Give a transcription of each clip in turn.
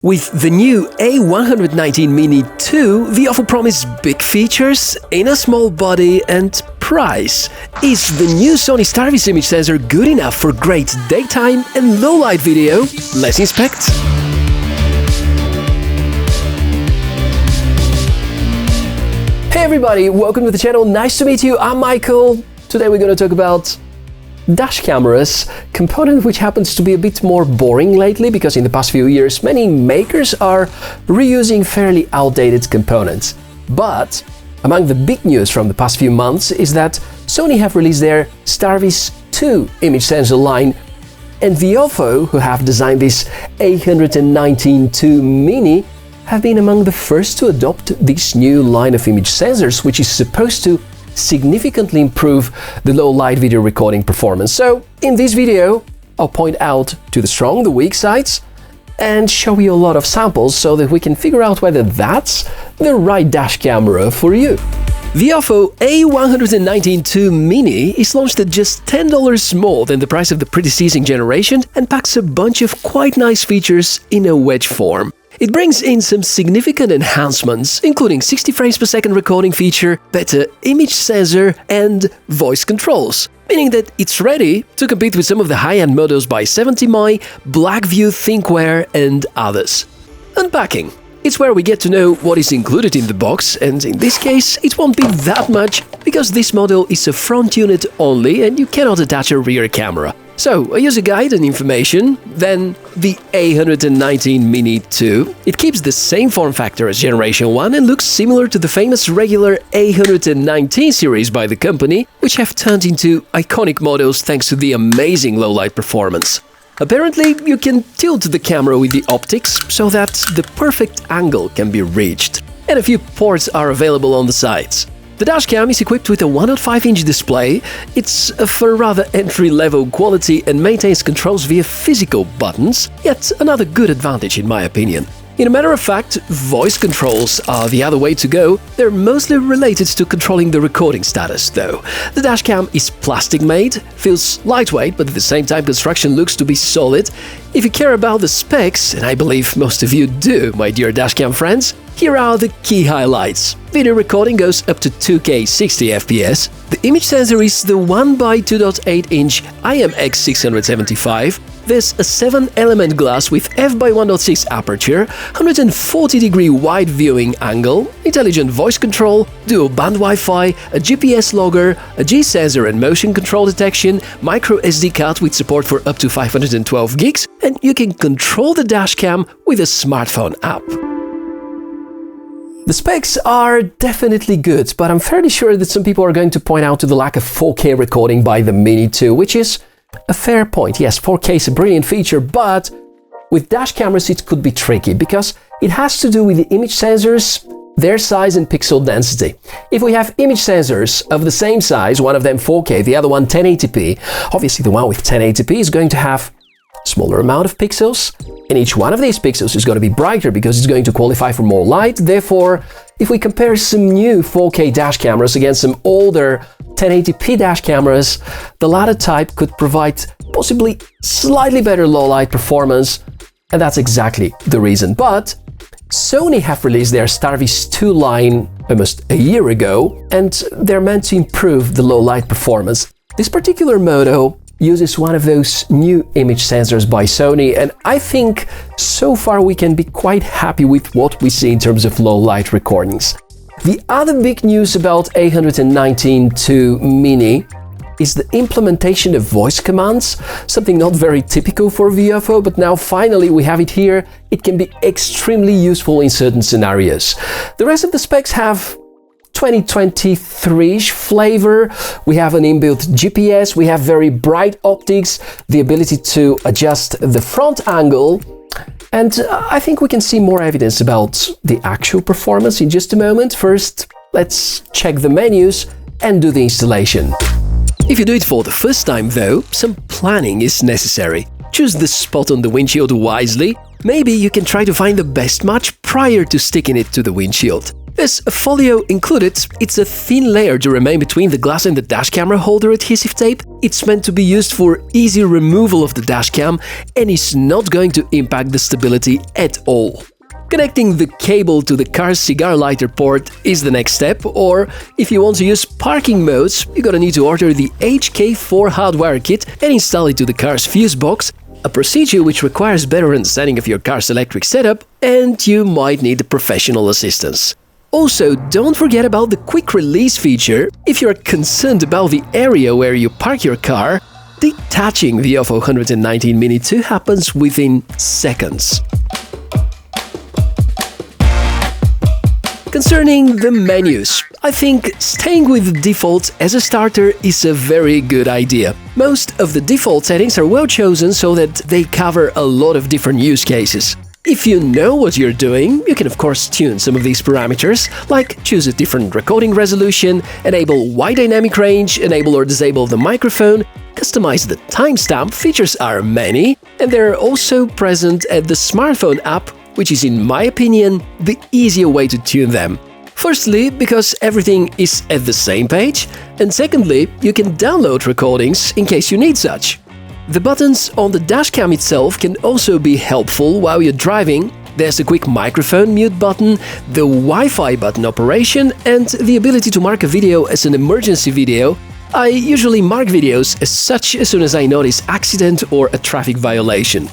With the new A119 Mini 2, Viofo promised big features in a small body and price. Is the new Sony Starvis image sensor good enough for great daytime and low-light video? Let's inspect. Hey everybody, welcome to the channel, nice to meet you, I'm Michael. Today we're going to talk about dash cameras, component which happens to be a bit more boring lately because in the past few years many makers are reusing fairly outdated components. But among the big news from the past few months is that Sony have released their Starvis 2 image sensor line, and Viofo, who have designed this A119 Mini, have been among the first to adopt this new line of image sensors, which is supposed to significantly improve the low light video recording performance. So in this video I'll point out to the strong, the weak sides, and show you a lot of samples so that we can figure out whether that's the right dash camera for you. Viofo A119 Mini is launched at just $10 more than the price of the predecessing generation and packs a bunch of quite nice features in a wedge form. It brings in some significant enhancements, including 60 frames per second recording feature, better image sensor, and voice controls, meaning that it's ready to compete with some of the high-end models by 70mi, Blackview Thinkware, and others. Unpacking. It's where we get to know what is included in the box, and in this case it won't be that much because this model is a front unit only and you cannot attach a rear camera. So, a user guide and information, then the A119 Mini 2. It keeps the same form factor as Generation 1 and looks similar to the famous regular A119 series by the company, which have turned into iconic models thanks to the amazing low-light performance. Apparently, you can tilt the camera with the optics so that the perfect angle can be reached, and a few ports are available on the sides. The dashcam is equipped with a 1.5-inch display. It's for rather entry-level quality and maintains controls via physical buttons, yet another good advantage in my opinion. In a matter of fact, voice controls are the other way to go. They're mostly related to controlling the recording status, though. The dashcam is plastic-made, feels lightweight, but at the same time construction looks to be solid. If you care about the specs, and I believe most of you do, my dear dashcam friends, here are the key highlights. Video recording goes up to 2K 60fps. The image sensor is the 1x2.8-inch IMX675. There's a 7-element glass with f/1.6 aperture, 140-degree wide viewing angle, intelligent voice control, dual-band Wi-Fi, a GPS logger, a G-sensor and motion control detection, micro SD card with support for up to 512 gigs, and you can control the dashcam with a smartphone app. The specs are definitely good, but I'm fairly sure that some people are going to point out to the lack of 4K recording by the Mini 2, which is a fair point. Yes, 4K is a brilliant feature, but with dash cameras it could be tricky because it has to do with the image sensors, their size and pixel density. If we have image sensors of the same size, one of them 4K, the other one 1080p, obviously the one with 1080p is going to have a smaller amount of pixels, and each one of these pixels is going to be brighter because it's going to qualify for more light. Therefore, if we compare some new 4K dash cameras against some older 1080p dash cameras, the latter type could provide possibly slightly better low-light performance, and that's exactly the reason. But Sony have released their Starvis 2 line almost a year ago, and they're meant to improve the low-light performance. This particular model uses one of those new image sensors by Sony, and I think so far we can be quite happy with what we see in terms of low-light recordings. The other big news about A119 Mini is the implementation of voice commands, something not very typical for Viofo, but now finally we have it here. It can be extremely useful in certain scenarios. The rest of the specs have 2023-ish flavor. We have an inbuilt GPS, we have very bright optics, the ability to adjust the front angle, and I think we can see more evidence about the actual performance in just a moment. First, let's check the menus and do the installation. If you do it for the first time though, some planning is necessary. Choose the spot on the windshield wisely. Maybe you can try to find the best match prior to sticking it to the windshield. There's a folio included. It's a thin layer to remain between the glass and the dash camera holder adhesive tape. It's meant to be used for easy removal of the dash cam and is not going to impact the stability at all. Connecting the cable to the car's cigar lighter port is the next step, or if you want to use parking modes, you're gonna need to order the HK4 hardwire kit and install it to the car's fuse box, a procedure which requires better understanding of your car's electric setup, and you might need professional assistance. Also, don't forget about the quick release feature. If you're concerned about the area where you park your car, detaching the Viofo A119 Mini 2 happens within seconds. Concerning the menus, I think staying with the default as a starter is a very good idea. Most of the default settings are well chosen so that they cover a lot of different use cases. If you know what you're doing, you can of course tune some of these parameters, like choose a different recording resolution, enable wide dynamic range, enable or disable the microphone, customize the timestamp. Features are many, and they're also present at the smartphone app, which is, in my opinion, the easier way to tune them. Firstly, because everything is at the same page, and secondly, you can download recordings in case you need such. The buttons on the dashcam itself can also be helpful while you're driving. There's a quick microphone mute button, the Wi-Fi button operation, and the ability to mark a video as an emergency video. I usually mark videos as such as soon as I notice accident or a traffic violation.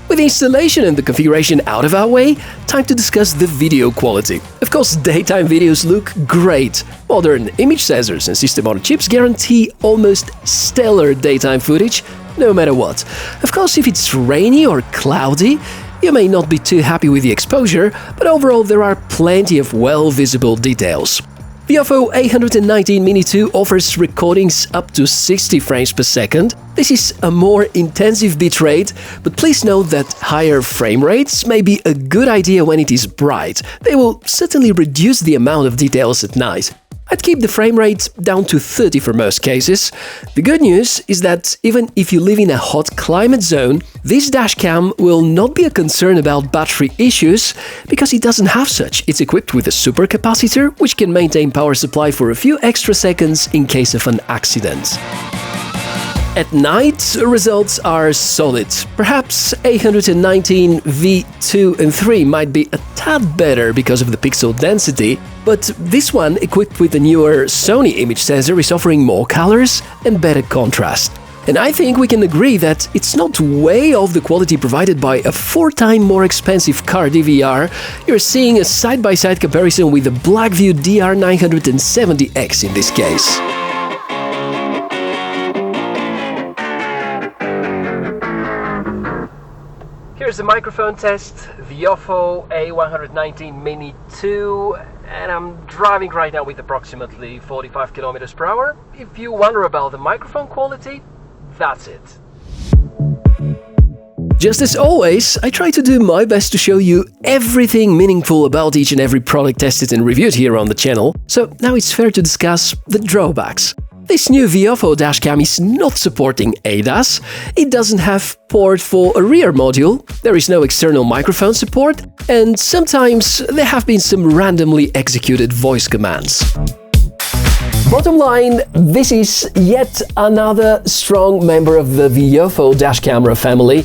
With the installation and the configuration out of our way, time to discuss the video quality. Of course, daytime videos look great. Modern image sensors and system-on-chips guarantee almost stellar daytime footage, no matter what. Of course, if it's rainy or cloudy, you may not be too happy with the exposure, but overall there are plenty of well-visible details. Viofo A119 Mini 2 offers recordings up to 60 frames per second. This is a more intensive bitrate, but please note that higher frame rates may be a good idea when it is bright. They will certainly reduce the amount of details at night. I'd keep the frame rate down to 30 for most cases. The good news is that even if you live in a hot climate zone, this dashcam will not be a concern about battery issues because it doesn't have such. It's equipped with a supercapacitor, which can maintain power supply for a few extra seconds in case of an accident. At night, results are solid. Perhaps A119 V2 and 3 might be a tad better because of the pixel density, but this one, equipped with the newer Sony image sensor, is offering more colors and better contrast. And I think we can agree that it's not way off the quality provided by a 4-time more expensive car DVR. You're seeing a side-by-side comparison with the Blackview DR970X in this case. Here's the microphone test, Viofo A119 Mini 2, and I'm driving right now with approximately 45 km per hour. If you wonder about the microphone quality, that's it. Just as always, I try to do my best to show you everything meaningful about each and every product tested and reviewed here on the channel, so now it's fair to discuss the drawbacks. This new Viofo dashcam is not supporting ADAS, it doesn't have port for a rear module, there is no external microphone support, and sometimes there have been some randomly executed voice commands. Bottom line, this is yet another strong member of the Viofo dash camera family,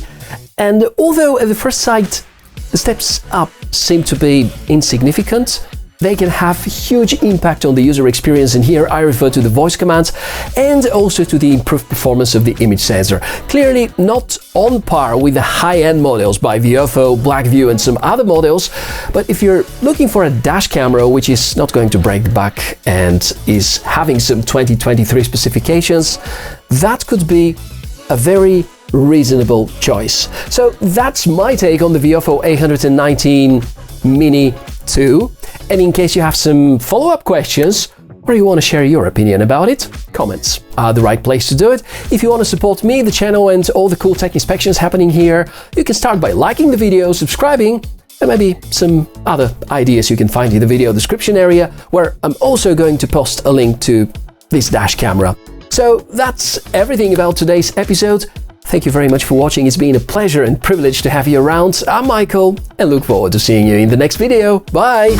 and although at the first sight the steps up seem to be insignificant, they can have huge impact on the user experience, and here I refer to the voice commands and also to the improved performance of the image sensor. Clearly not on par with the high-end models by Viofo, Blackview and some other models, but if you're looking for a dash camera which is not going to break the bank and is having some 2023 specifications, that could be a very reasonable choice. So that's my take on the Viofo A119 Mini 2. And in case you have some follow-up questions or you want to share your opinion about it, comments are the right place to do it. If you want to support me, the channel and all the cool tech inspections happening here, you can start by liking the video, subscribing, and maybe some other ideas you can find in the video description area, where I'm also going to post a link to this dash camera. So that's everything about today's episode. Thank you very much for watching. It's been a pleasure and privilege to have you around. I'm Michael and look forward to seeing you in the next video. Bye!